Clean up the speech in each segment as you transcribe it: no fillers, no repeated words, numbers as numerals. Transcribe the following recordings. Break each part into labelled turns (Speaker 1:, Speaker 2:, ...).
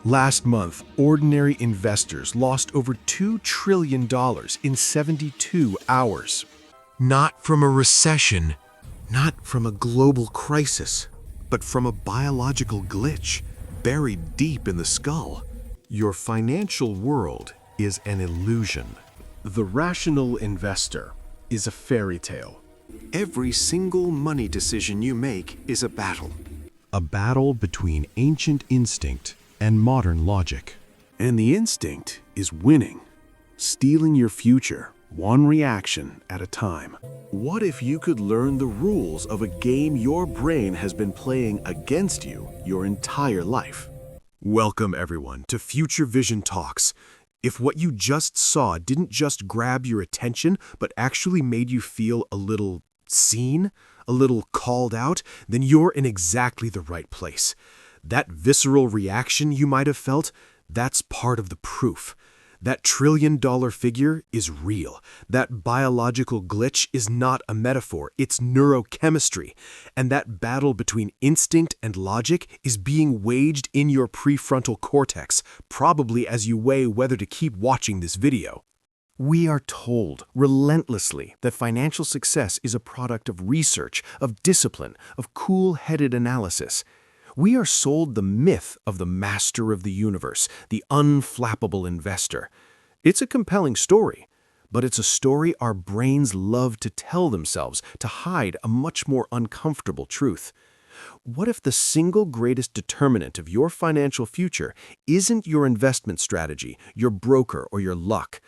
Speaker 1: Last month, ordinary investors lost over $2 trillion in 72 hours. Not from a recession, not from a global crisis, but from a biological glitch buried deep in the skull. Your financial world is an illusion. The rational investor is a fairy tale.
Speaker 2: Every single money decision you make is a battle.
Speaker 1: A battle between ancient instinct and modern logic. And the instinct is winning, stealing your future, one reaction at a time. What if you could learn the rules of a game your brain has been playing against you your entire life? Welcome, everyone, to Future Vision Talks. If what you just saw didn't just grab your attention, but actually made you feel a little seen, a little called out, then you're in exactly the right place. That visceral reaction you might have felt, that's part of the proof. That trillion-dollar figure is real. That biological glitch is not a metaphor, it's neurochemistry. And that battle between instinct and logic is being waged in your prefrontal cortex, probably as you weigh whether to keep watching this video. We are told relentlessly that financial success is a product of research, of discipline, of cool-headed analysis. We are sold the myth of the master of the universe, the unflappable investor. It's a compelling story, but it's a story our brains love to tell themselves to hide a much more uncomfortable truth. What if the single greatest determinant of your financial future isn't your investment strategy, your broker, or your luck?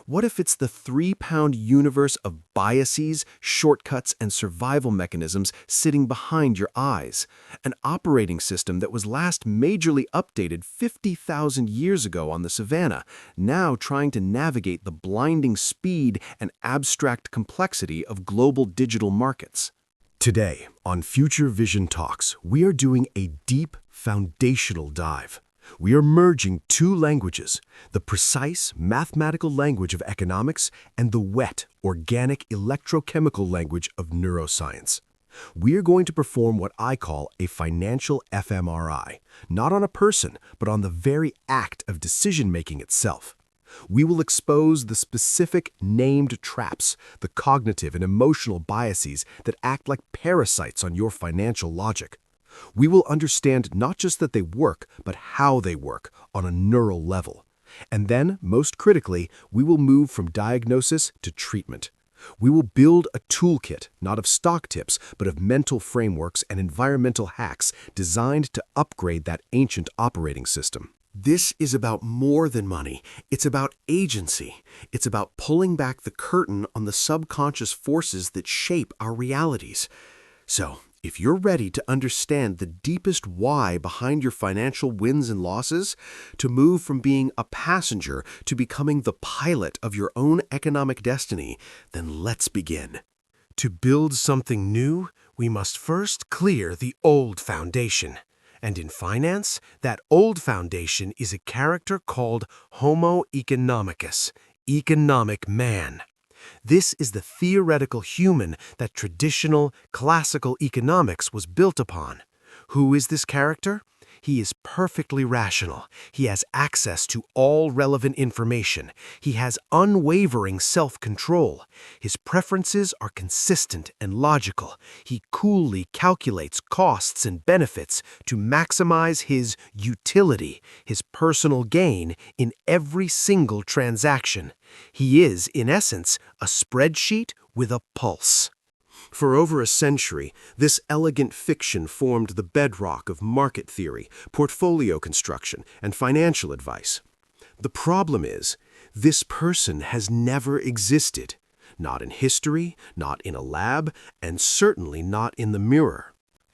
Speaker 1: What if it's the 3-pound universe of biases, shortcuts, and survival mechanisms sitting behind your eyes? An operating system that was last majorly updated 50,000 years ago on the savannah, now trying to navigate the blinding speed and abstract complexity of global digital markets. Today, on Future Vision Talks, we are doing a deep, foundational dive. We are merging two languages, the precise mathematical language of economics and the wet, organic electrochemical language of neuroscience. We are going to perform what I call a financial fMRI, not on a person, but on the very act of decision-making itself. We will expose the specific named traps, the cognitive and emotional biases that act like parasites on your financial logic. We will understand not just that they work, but how they work on a neural level. And then, most critically, we will move from diagnosis to treatment. We will build a toolkit, not of stock tips, but of mental frameworks and environmental hacks designed to upgrade that ancient operating system. This is about more than money. It's about agency. It's about pulling back the curtain on the subconscious forces that shape our realities. So, if you're ready to understand the deepest why behind your financial wins and losses, to move from being a passenger to becoming the pilot of your own economic destiny, then let's begin. To build something new, we must first clear the old foundation. And in finance, that old foundation is a character called Homo economicus, economic man. This is the theoretical human that traditional, classical economics was built upon. Who is this character? He is perfectly rational. He has access to all relevant information. He has unwavering self-control. His preferences are consistent and logical. He coolly calculates costs and benefits to maximize his utility, his personal gain, in every single transaction. He is, in essence, a spreadsheet with a pulse. For over a century, this elegant fiction formed the bedrock of market theory, portfolio construction, and financial advice. The problem is, this person has never existed. Not in history, not in a lab, and certainly not in the mirror.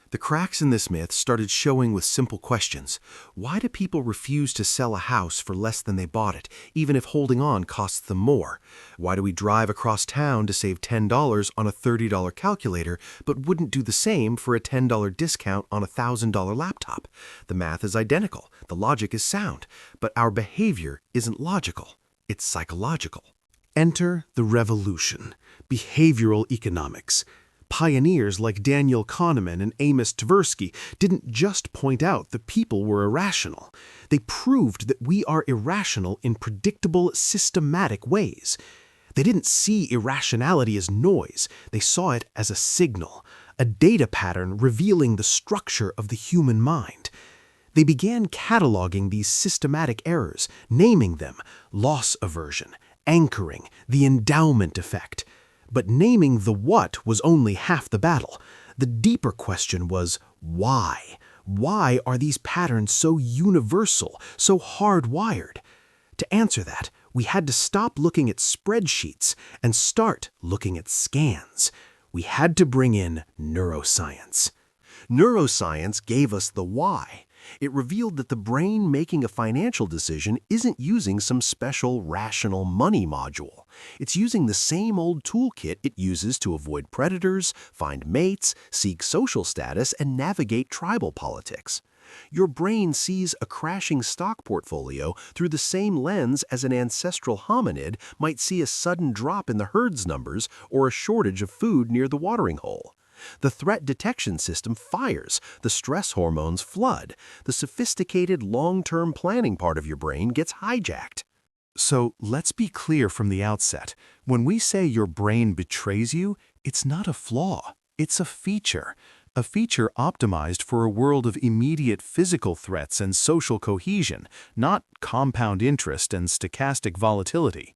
Speaker 1: The cracks in this myth started showing with simple questions. Why do people refuse to sell a house for less than they bought it, even if holding on costs them more? Why do we drive across town to save $10 on a $30 calculator, but wouldn't do the same for a $10 discount on a $1,000 laptop? The math is identical, the logic is sound, but our behavior isn't logical, it's psychological. Enter the revolution, behavioral economics. Pioneers like Daniel Kahneman and Amos Tversky didn't just point out that people were irrational. They proved that we are irrational in predictable, systematic ways. They didn't see irrationality as noise. They saw it as a signal, a data pattern revealing the structure of the human mind. They began cataloging these systematic errors, naming them loss aversion, anchoring, the endowment effect. But naming the what was only half the battle. The deeper question was why? Why are these patterns so universal, so hardwired? To answer that, we had to stop looking at spreadsheets and start looking at scans. We had to bring in neuroscience.
Speaker 2: Neuroscience gave us the why. It revealed that the brain making a financial decision isn't using some special rational money module. It's using the same old toolkit it uses to avoid predators, find mates, seek social status, and navigate tribal politics. Your brain sees a crashing stock portfolio through the same lens as an ancestral hominid might see a sudden drop in the herd's numbers or a shortage of food near the watering hole. The threat detection system fires, the stress hormones flood, the sophisticated long-term planning part of your brain gets hijacked.
Speaker 1: So let's be clear from the outset. When we say your brain betrays you, it's not a flaw. It's a feature optimized for a world of immediate physical threats and social cohesion, not compound interest and stochastic volatility.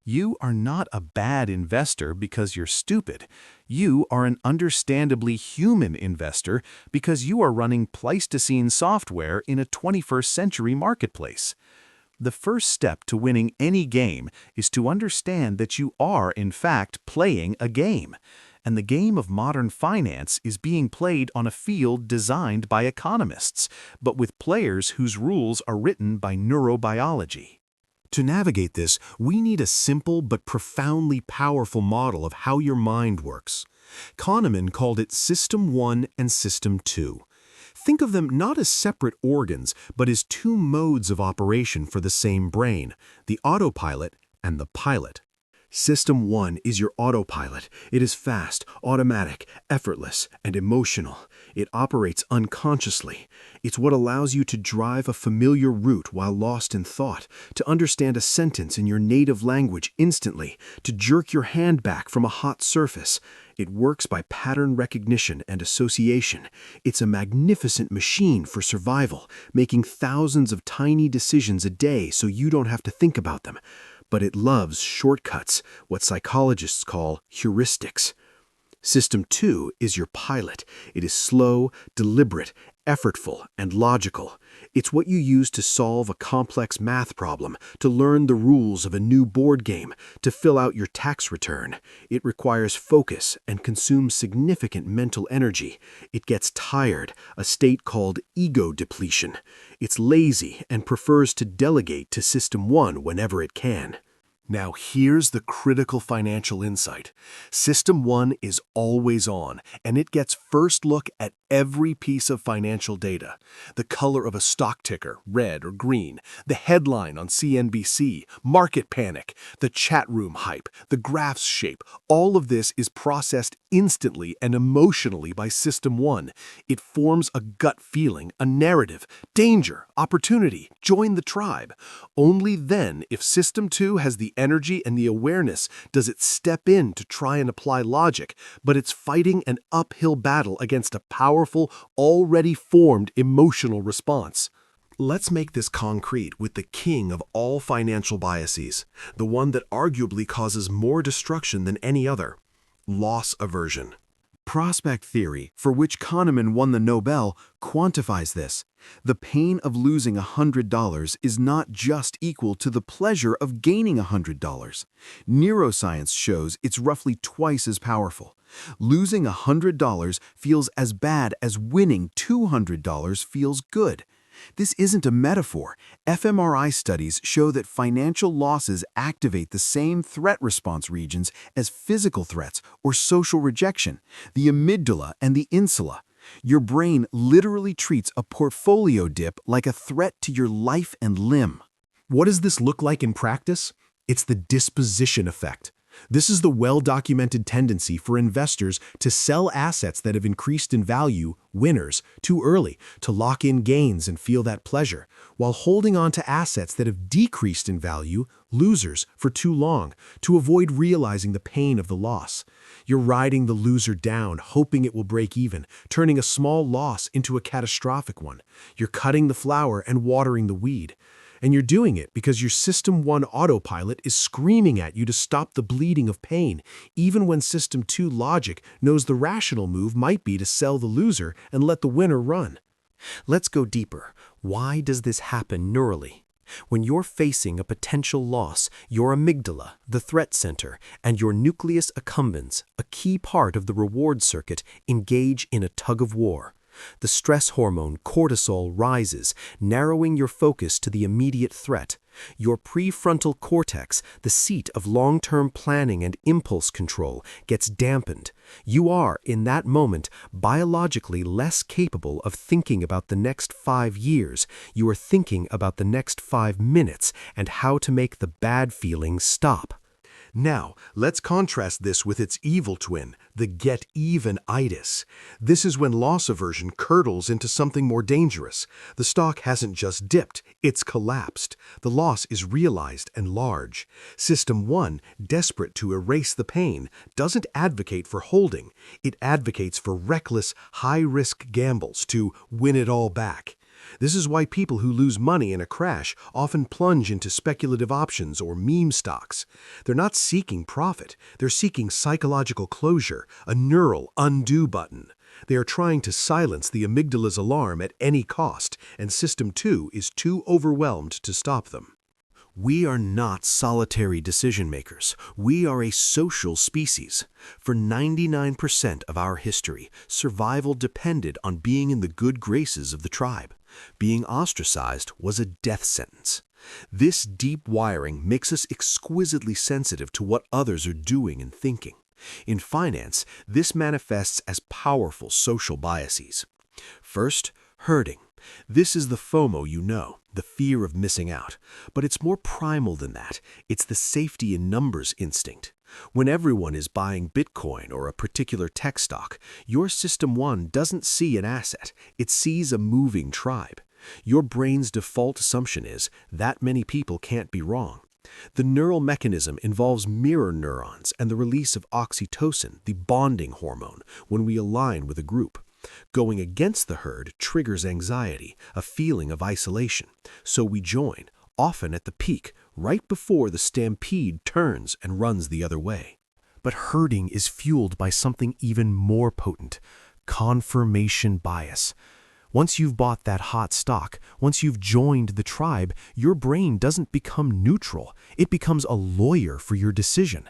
Speaker 1: You are not a bad investor because you're stupid. You are an understandably human investor because you are running Pleistocene software in a 21st century marketplace. The first step to winning any game is to understand that you are, in fact, playing a game. And the game of modern finance is being played on a field designed by economists, but with players whose rules are written by neurobiology. To navigate this, we need a simple but profoundly powerful model of how your mind works. Kahneman called it System 1 and System 2. Think of them not as separate organs, but as two modes of operation for the same brain, the autopilot and the pilot. System 1 is your autopilot. It is fast, automatic, effortless, and emotional. It operates unconsciously. It's what allows you to drive a familiar route while lost in thought, to understand a sentence in your native language instantly, to jerk your hand back from a hot surface. It works by pattern recognition and association. It's a magnificent machine for survival, making thousands of tiny decisions a day so you don't have to think about them. But it loves shortcuts, what psychologists call heuristics. System 2 is your pilot. It is slow, deliberate, effortful, and logical. It's what you use to solve a complex math problem, to learn the rules of a new board game, to fill out your tax return. It requires focus and consumes significant mental energy. It gets tired, a state called ego depletion. It's lazy and prefers to delegate to System 1 whenever it can. Now here's the critical financial insight. System 1 is always on, and it gets first look at every piece of financial data. The color of a stock ticker, red or green, the headline on CNBC, market panic, the chat room hype, the graph's shape, all of this is processed instantly and emotionally by System 1. It forms a gut feeling, a narrative, danger, opportunity, join the tribe. Only then, if System 2 has the energy and the awareness, does it step in to try and apply logic, but it's fighting an uphill battle against a powerful, already formed emotional response. Let's make this concrete with the king of all financial biases, the one that arguably causes more destruction than any other: loss aversion. Prospect theory, for which Kahneman won the Nobel, quantifies this. The pain of losing $100 is not just equal to the pleasure of gaining $100. Neuroscience shows it's roughly twice as powerful. Losing $100 feels as bad as winning $200 feels good. This isn't a metaphor. fMRI studies show that financial losses activate the same threat response regions as physical threats or social rejection, the amygdala and the insula. Your brain literally treats a portfolio dip like a threat to your life and limb. What does this look like in practice? It's the disposition effect. This is the well-documented tendency for investors to sell assets that have increased in value, winners, too early, to lock in gains and feel that pleasure, while holding on to assets that have decreased in value, losers, for too long, to avoid realizing the pain of the loss. You're riding the loser down, hoping it will break even, turning a small loss into a catastrophic one. You're cutting the flower and watering the weed. And you're doing it because your System 1 autopilot is screaming at you to stop the bleeding of pain, even when System 2 logic knows the rational move might be to sell the loser and let the winner run.
Speaker 2: Let's go deeper. Why does this happen neurally? When you're facing a potential loss, your amygdala, the threat center, and your nucleus accumbens, a key part of the reward circuit, engage in a tug of war. The stress hormone cortisol rises, narrowing your focus to the immediate threat. Your prefrontal cortex, the seat of long-term planning and impulse control, gets dampened. You are, in that moment, biologically less capable of thinking about the next 5 years. You are thinking about the next 5 minutes and how to make the bad feelings stop.
Speaker 1: Now, let's contrast this with its evil twin, the get-even-itis. This is when loss aversion curdles into something more dangerous. The stock hasn't just dipped, it's collapsed. The loss is realized and large. System 1, desperate to erase the pain, doesn't advocate for holding. It advocates for reckless, high-risk gambles to win it all back. This is why people who lose money in a crash often plunge into speculative options or meme stocks. They're not seeking profit, they're seeking psychological closure, a neural undo button. They are trying to silence the amygdala's alarm at any cost, and System 2 is too overwhelmed to stop them. We are not solitary decision makers. We are a social species. For 99% of our history, survival depended on being in the good graces of the tribe. Being ostracized was a death sentence. This deep wiring makes us exquisitely sensitive to what others are doing and thinking. In finance, this manifests as powerful social biases. First, herding. This is the FOMO you know, the fear of missing out. But it's more primal than that. It's the safety in numbers instinct. When everyone is buying Bitcoin or a particular tech stock, your System 1 doesn't see an asset. It sees a moving tribe. Your brain's default assumption is that many people can't be wrong. The neural mechanism involves mirror neurons and the release of oxytocin, the bonding hormone, when we align with a group. Going against the herd triggers anxiety, a feeling of isolation. So we join, often at the peak, right before the stampede turns and runs the other way. But herding is fueled by something even more potent, confirmation bias. Once you've bought that hot stock, once you've joined the tribe, your brain doesn't become neutral. It becomes a lawyer for your decision.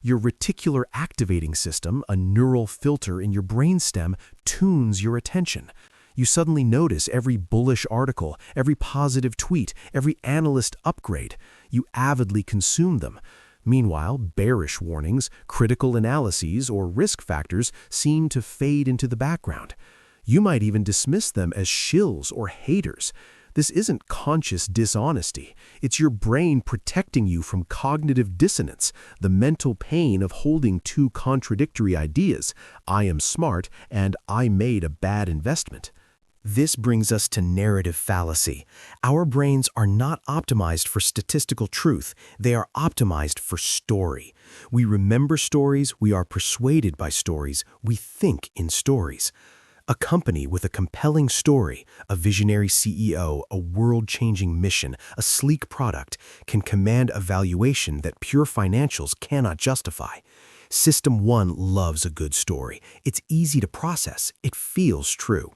Speaker 1: Your reticular activating system, a neural filter in your brainstem, tunes your attention. You suddenly notice every bullish article, every positive tweet, every analyst upgrade. You avidly consume them. Meanwhile, bearish warnings, critical analyses, or risk factors seem to fade into the background. You might even dismiss them as shills or haters. This isn't conscious dishonesty. It's your brain protecting you from cognitive dissonance, the mental pain of holding two contradictory ideas, I am smart and I made a bad investment. This brings us to narrative fallacy. Our brains are not optimized for statistical truth. They are optimized for story. We remember stories, we are persuaded by stories, we think in stories. A company with a compelling story, a visionary CEO, a world-changing mission, a sleek product, can command a valuation that pure financials cannot justify. System 1 loves a good story. It's easy to process. It feels true.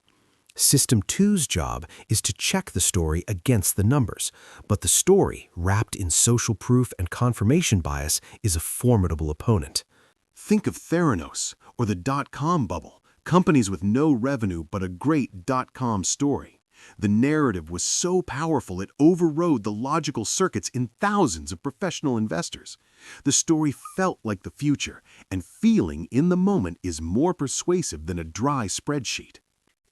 Speaker 1: System 2's job is to check the story against the numbers, but the story, wrapped in social proof and confirmation bias, is a formidable opponent. Think of Theranos or the dot-com bubble. Companies with no revenue but a great dot-com story. The narrative was so powerful it overrode the logical circuits in thousands of professional investors. The story felt like the future, and feeling in the moment is more persuasive than a dry spreadsheet.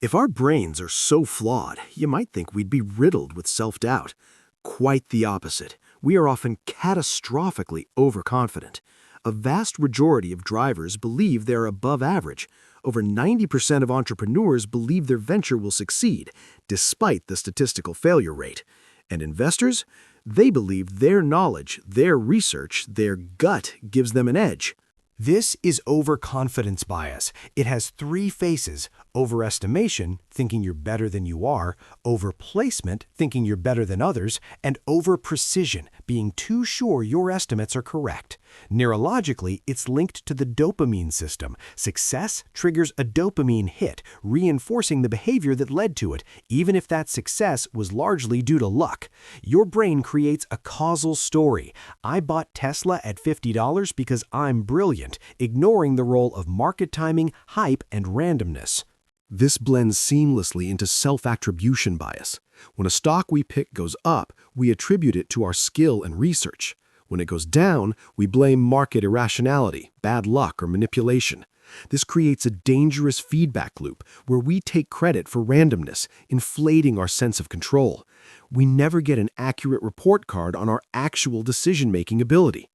Speaker 1: If our brains are so flawed, you might think we'd be riddled with self-doubt. Quite the opposite. We are often catastrophically overconfident.
Speaker 2: A vast majority of drivers believe they're above average. Over 90% of entrepreneurs believe their venture will succeed, despite the statistical failure rate. And investors? They believe their knowledge, their research, their gut gives them an edge.
Speaker 3: This is overconfidence bias. It has three faces: overestimation, thinking you're better than you are; overplacement, thinking you're better than others; and overprecision, being too sure your estimates are correct. Neurologically, it's linked to the dopamine system. Success triggers a dopamine hit, reinforcing the behavior that led to it, even if that success was largely due to luck. Your brain creates a causal story. I bought Tesla at $50 because I'm brilliant, ignoring the role of market timing, hype, and randomness.
Speaker 2: This blends seamlessly into self-attribution bias. When a stock we pick goes up, we attribute it to our skill and research. When it goes down, we blame market irrationality, bad luck, or manipulation. This creates a dangerous feedback loop where we take credit for randomness, inflating our sense of control. We never get an accurate report card on our actual decision-making ability.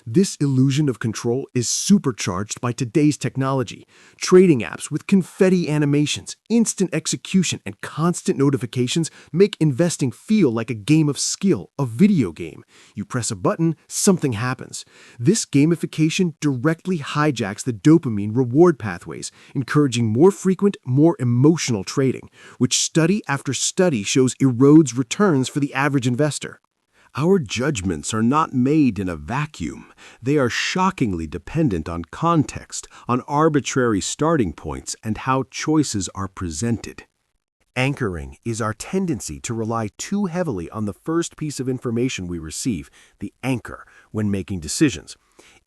Speaker 2: This illusion of control is supercharged by today's technology. Trading apps with confetti animations, instant execution, and constant notifications make investing feel like a game of skill, a video game. You press a button, something happens. This gamification directly hijacks the dopamine reward pathways, encouraging more frequent, more emotional trading, which study after study shows erodes returns for the average investor. Our judgments are not made in a vacuum. They are shockingly dependent on context, on arbitrary starting points, and how choices are presented. Anchoring is our tendency to rely too heavily on the first piece of information we receive, the anchor, when making decisions.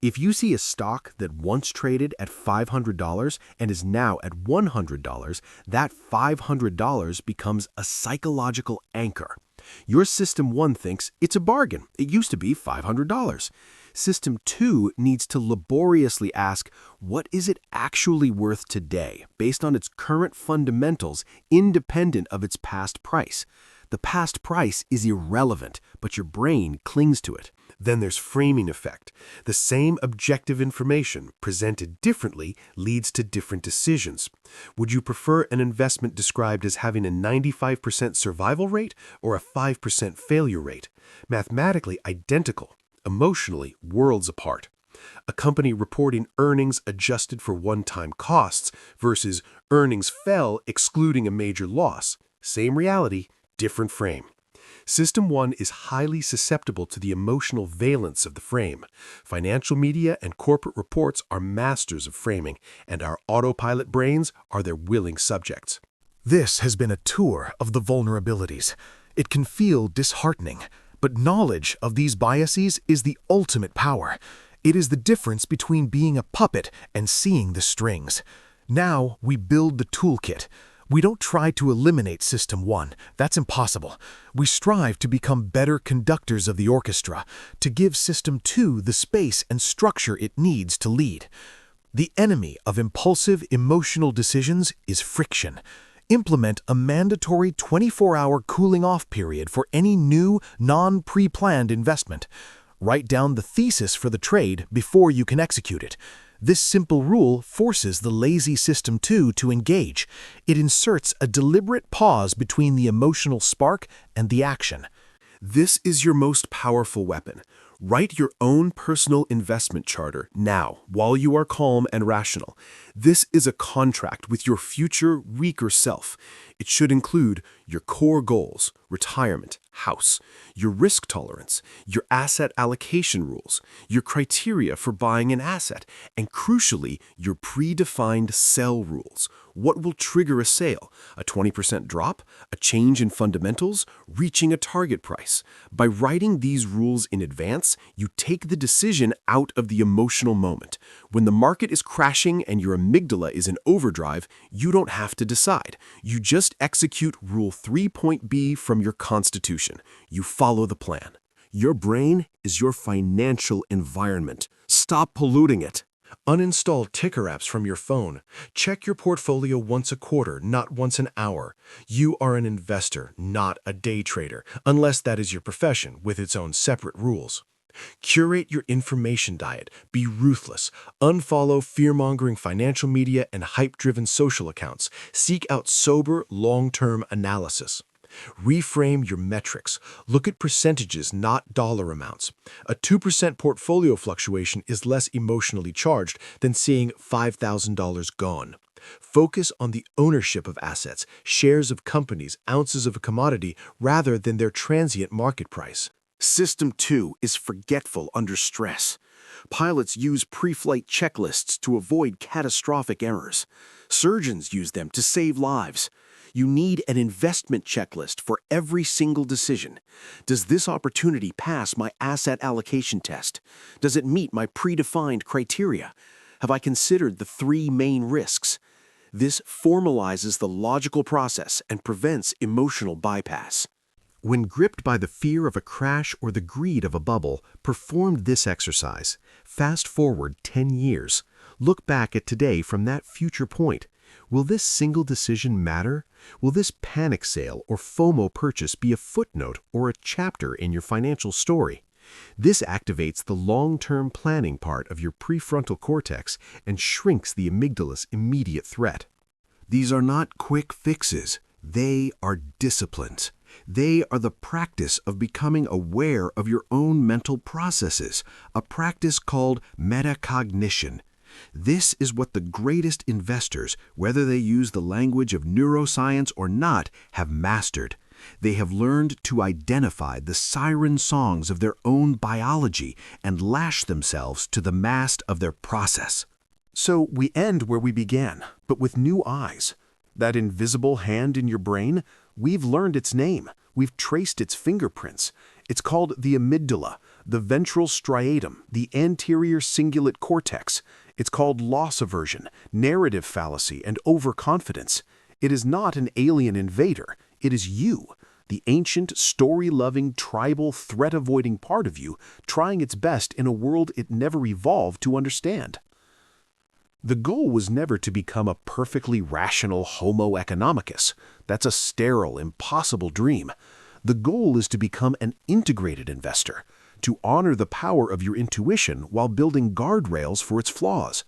Speaker 2: If you see a stock that once traded at $500 and is now at $100, that $500 becomes a psychological anchor. Your System 1 thinks it's a bargain. It used to be $500. System 2 needs to laboriously ask, what is it actually worth today, based on its current fundamentals, independent of its past price? The past price is irrelevant, but your brain clings to it. Then there's framing effect. The same objective information presented differently leads to different decisions. Would you prefer an investment described as having a 95% survival rate or a 5% failure rate? Mathematically identical, emotionally worlds apart. A company reporting earnings adjusted for one-time costs versus earnings fell excluding a major loss. Same reality, different frame. System 1 is highly susceptible to the emotional valence of the frame. Financial media and corporate reports are masters of framing, and our autopilot brains are their willing subjects.
Speaker 3: This has been a tour of the vulnerabilities. It can feel disheartening, but knowledge of these biases is the ultimate power. It is the difference between being a puppet and seeing the strings. Now we build the toolkit. We don't try to eliminate System 1. That's impossible. We strive to become better conductors of the orchestra, to give System 2 the space and structure it needs to lead. The enemy of impulsive, emotional decisions is friction. Implement a mandatory 24-hour cooling-off period for any new, non-pre-planned investment. Write down the thesis for the trade before you can execute it. This simple rule forces the lazy System 2 to engage. It inserts a deliberate pause between the emotional spark and the action.
Speaker 2: This is your most powerful weapon. Write your own personal investment charter now, while you are calm and rational. This is a contract with your future, weaker self. It should include your core goals, retirement, house, your risk tolerance, your asset allocation rules, your criteria for buying an asset, and crucially, your predefined sell rules. What will trigger a sale? A 20% drop? A change in fundamentals? Reaching a target price? By writing these rules in advance, you take the decision out of the emotional moment. When the market is crashing and your amygdala is in overdrive, you don't have to decide. You just execute Rule 3.B from your constitution. You follow the plan. Your brain is your financial environment. Stop polluting it. Uninstall ticker apps from your phone. Check your portfolio once a quarter, not once an hour. You are an investor, not a day trader, unless that is your profession with its own separate rules.
Speaker 3: Curate your information diet, be ruthless, unfollow fear-mongering financial media and hype-driven social accounts, seek out sober, long-term analysis. Reframe your metrics. Look at percentages, not dollar amounts. A 2% portfolio fluctuation is less emotionally charged than seeing $5,000 gone. Focus on the ownership of assets, shares of companies, ounces of a commodity, rather than their transient market price.
Speaker 1: System 2 is forgetful under stress. Pilots use pre-flight checklists to avoid catastrophic errors. Surgeons use them to save lives. You need an investment checklist for every single decision. Does this opportunity pass my asset allocation test? Does it meet my predefined criteria? Have I considered the 3 main risks? This formalizes the logical process and prevents emotional bypass.
Speaker 2: When gripped by the fear of a crash or the greed of a bubble, perform this exercise. Fast forward 10 years. Look back at today from that future point. Will this single decision matter? Will this panic sale or FOMO purchase be a footnote or a chapter in your financial story? This activates the long-term planning part of your prefrontal cortex and shrinks the amygdala's immediate threat.
Speaker 1: These are not quick fixes. They are disciplines. They are the practice of becoming aware of your own mental processes, a practice called metacognition. This is what the greatest investors, whether they use the language of neuroscience or not, have mastered. They have learned to identify the siren songs of their own biology and lash themselves to the mast of their process.
Speaker 3: So we end where we began, but with new eyes. That invisible hand in your brain, we've learned its name. We've traced its fingerprints. It's called the amygdala, the ventral striatum, the anterior cingulate cortex. It's called loss aversion, narrative fallacy, and overconfidence. It is not an alien invader. It is you, the ancient, story-loving, tribal, threat-avoiding part of you, trying its best in a world it never evolved to understand. The goal was never to become a perfectly rational Homo economicus. That's a sterile, impossible dream. The goal is to become an integrated investor, to honor the power of your intuition while building guardrails for its flaws,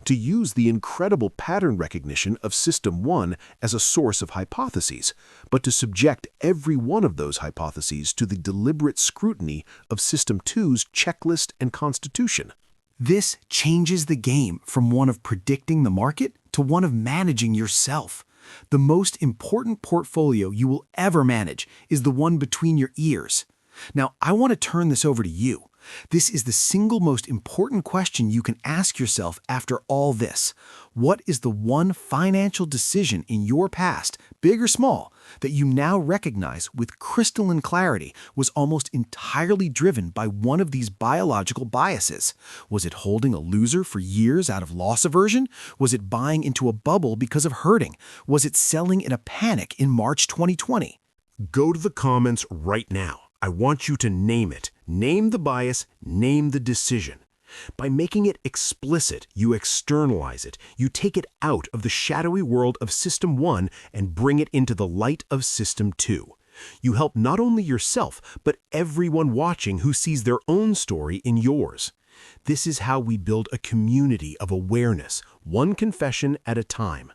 Speaker 3: to use the incredible pattern recognition of System 1 as a source of hypotheses, but to subject every one of those hypotheses to the deliberate scrutiny of System 2's checklist and constitution.
Speaker 4: This changes the game from one of predicting the market to one of managing yourself. The most important portfolio you will ever manage is the one between your ears. Now, I want to turn this over to you. This is the single most important question you can ask yourself after all this. What is the one financial decision in your past, big or small, that you now recognize with crystalline clarity was almost entirely driven by one of these biological biases? Was it holding a loser for years out of loss aversion? Was it buying into a bubble because of hurting? Was it selling in a panic in March 2020?
Speaker 2: Go to the comments right now. I want you to name it. Name the bias, name the decision. By making it explicit, you externalize it. You take it out of the shadowy world of System 1 and bring it into the light of System 2. You help not only yourself, but everyone watching who sees their own story in yours. This is how we build a community of awareness, one confession at a time.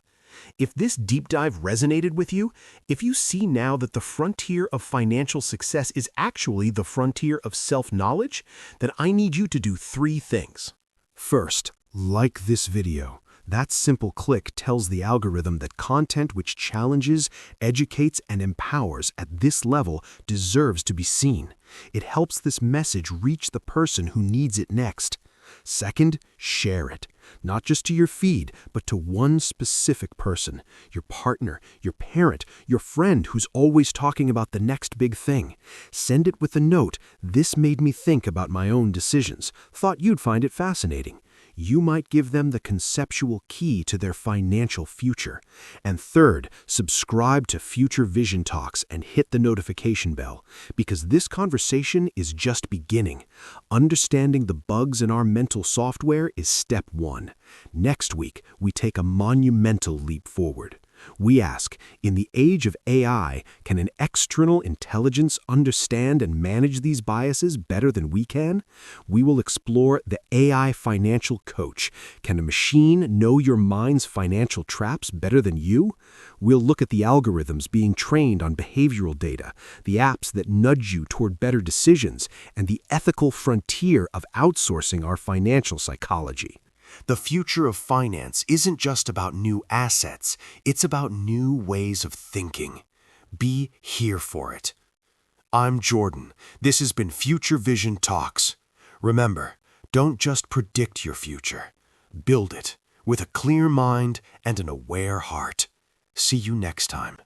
Speaker 2: If this deep dive resonated with you, if you see now that the frontier of financial success is actually the frontier of self-knowledge, then I need you to do 3 things. First, like this video. That simple click tells the algorithm that content which challenges, educates, and empowers at this level deserves to be seen. It helps this message reach the person who needs it next. Second, share it. Not just to your feed, but to one specific person, your partner, your parent, your friend who's always talking about the next big thing. Send it with a note, "This made me think about my own decisions. Thought you'd find it fascinating." You might give them the conceptual key to their financial future. And third, subscribe to future Vision Talks and hit the notification bell, because this conversation is just beginning. Understanding the bugs in our mental software is step 1. Next week, we take a monumental leap forward.
Speaker 1: We ask, in the age of AI, can an external intelligence understand and manage these biases better than we can? We will explore the AI financial coach. Can a machine know your mind's financial traps better than you? We'll look at the algorithms being trained on behavioral data, the apps that nudge you toward better decisions, and the ethical frontier of outsourcing our financial psychology.
Speaker 2: The future of finance isn't just about new assets, it's about new ways of thinking. Be here for it. I'm Jordan. This has been Future Vision Talks. Remember, don't just predict your future. Build it with a clear mind and an aware heart. See you next time.